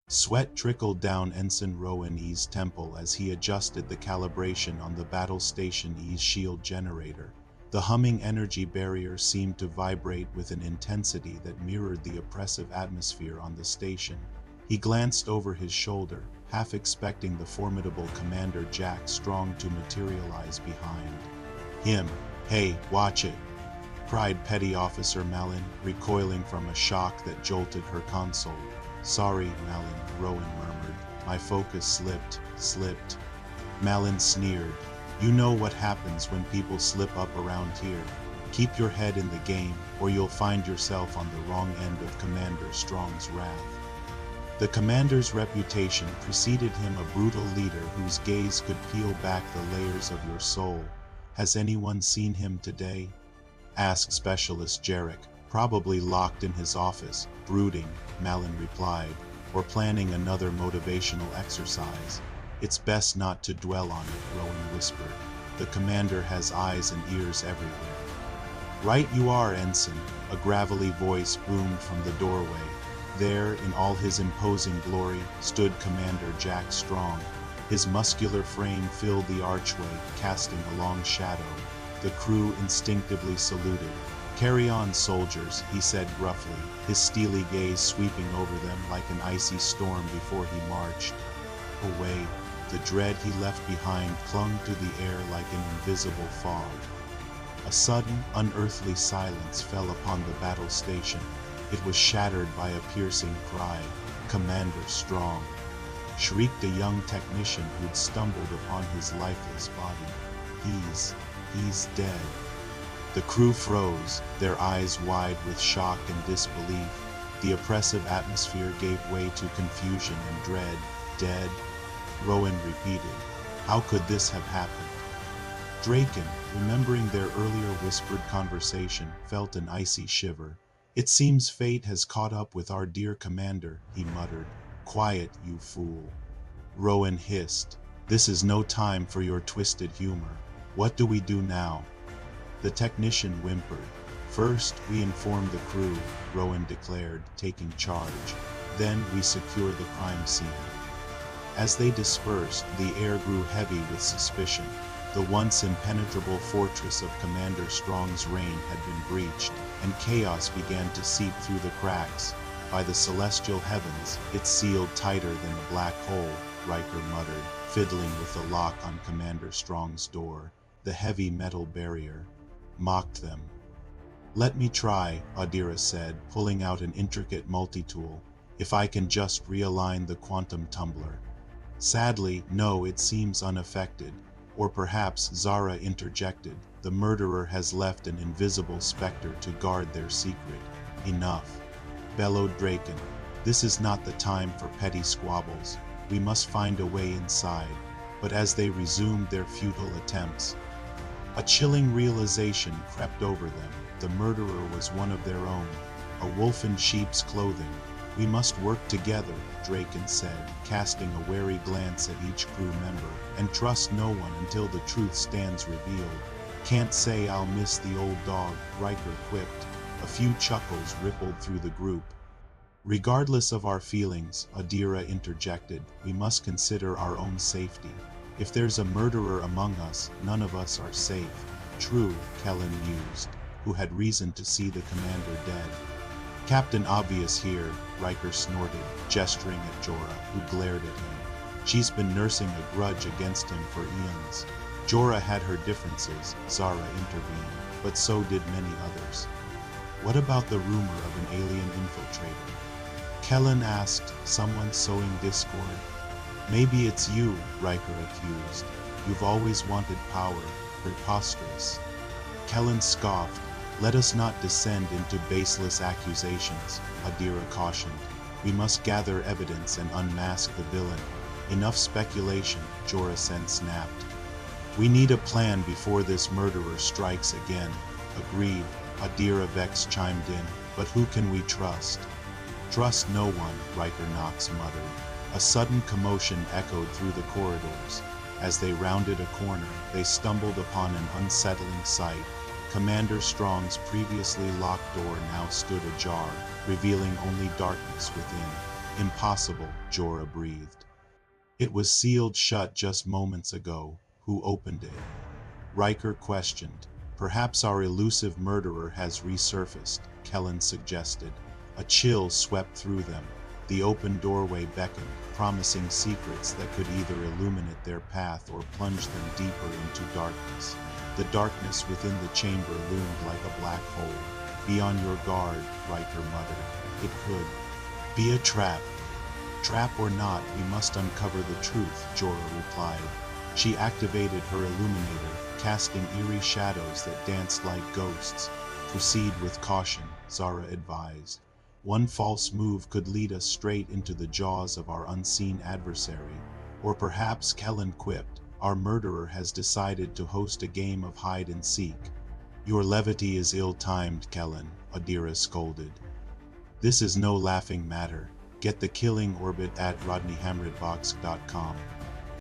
Sweat trickled down Ensign Rowan E's temple as he adjusted the calibration on the battle station E's shield generator. The humming energy barrier seemed to vibrate with an intensity that mirrored the oppressive atmosphere on the station. He glanced over his shoulder, half expecting the formidable Commander Jack Strong to materialize behind him. "Hey, watch it!" cried Petty Officer Malin, recoiling from a shock that jolted her console. "Sorry, Malin," Rowan murmured. "My focus slipped." Malin sneered. "You know what happens when people slip up around here. Keep your head in the game, or you'll find yourself on the wrong end of Commander Strong's wrath." The commander's reputation preceded him, a brutal leader whose gaze could peel back the layers of your soul. "Has anyone seen him today?" asked Specialist Jarek. "Probably locked in his office, brooding," Malin replied, "or planning another motivational exercise." "It's best not to dwell on it," Rowan whispered. "The commander has eyes and ears everywhere." "Right you are, Ensign," a gravelly voice boomed from the doorway. There, in all his imposing glory, stood Commander Jack Strong. His muscular frame filled the archway, casting a long shadow. The crew instinctively saluted. "Carry on, soldiers," he said gruffly, his steely gaze sweeping over them like an icy storm before he marched away. The dread he left behind clung to the air like an invisible fog. A sudden, unearthly silence fell upon the battle station. It was shattered by a piercing cry. "Commander Strong!" shrieked a young technician who'd stumbled upon his lifeless body. He's dead." The crew froze, their eyes wide with shock and disbelief. The oppressive atmosphere gave way to confusion and dread. "Dead?" Rowan repeated. "How could this have happened?" Draken, remembering their earlier whispered conversation, felt an icy shiver. "It seems fate has caught up with our dear commander," he muttered. "Quiet, you fool," Rowan hissed. "This is no time for your twisted humor. What do we do now?" The technician whimpered. "First, we inform the crew," Rowan declared, taking charge. "Then we secure the crime scene." As they dispersed, the air grew heavy with suspicion. The once impenetrable fortress of Commander Strong's reign had been breached, and chaos began to seep through the cracks. "By the celestial heavens, it's sealed tighter than a black hole," Riker muttered, fiddling with the lock on Commander Strong's door. The heavy metal barrier mocked them. "Let me try," Adira said, pulling out an intricate multi-tool. "If I can just realign the quantum tumbler." "Sadly, no, it seems unaffected." Or perhaps, Zara interjected, "the murderer has left an invisible specter to guard their secret." "Enough," bellowed Draken. "This is not the time for petty squabbles. We must find a way inside." But as they resumed their futile attempts, a chilling realization crept over them. The murderer was one of their own, a wolf in sheep's clothing. "We must work together," Draken said, casting a wary glance at each crew member, "and trust no one until the truth stands revealed." "Can't say I'll miss the old dog," Riker quipped. A few chuckles rippled through the group. "Regardless of our feelings," Adira interjected, "we must consider our own safety. If there's a murderer among us, none of us are safe." "True," Kellen mused, who had reason to see the commander dead. "Captain Obvious here," Riker snorted, gesturing at Jorah, who glared at him. "She's been nursing a grudge against him for eons." "Jorah had her differences," Zara intervened, "but so did many others." "What about the rumor of an alien infiltrator?" Kellen asked, someone sowing discord. "Maybe it's you," Riker accused. "You've always wanted power. Preposterous." Kellen scoffed. "Let us not descend into baseless accusations," Adira cautioned. "We must gather evidence and unmask the villain." "Enough speculation," Jorah snapped. "We need a plan before this murderer strikes again." "Agreed," Adira Vex chimed in. "But who can we trust?" "Trust no one," Riker Knox muttered. A sudden commotion echoed through the corridors. As they rounded a corner, they stumbled upon an unsettling sight. Commander Strong's previously locked door now stood ajar, revealing only darkness within. Impossible, Jorah breathed. It was sealed shut just moments ago. Who opened it? Riker questioned. Perhaps our elusive murderer has resurfaced, Kellen suggested. A chill swept through them. The open doorway beckoned, promising secrets that could either illuminate their path or plunge them deeper into darkness. The darkness within the chamber loomed like a black hole. Be on your guard, Riker muttered. It could be a trap. Trap or not, we must uncover the truth, Jorah replied. She activated her illuminator, casting eerie shadows that danced like ghosts. Proceed with caution, Zara advised. One false move could lead us straight into the jaws of our unseen adversary. Or perhaps, Kellen quipped, our murderer has decided to host a game of hide and seek. Your levity is ill-timed, Kellen, Adira scolded. This is no laughing matter. Get the killing orbit at rodneyhamritbox.com.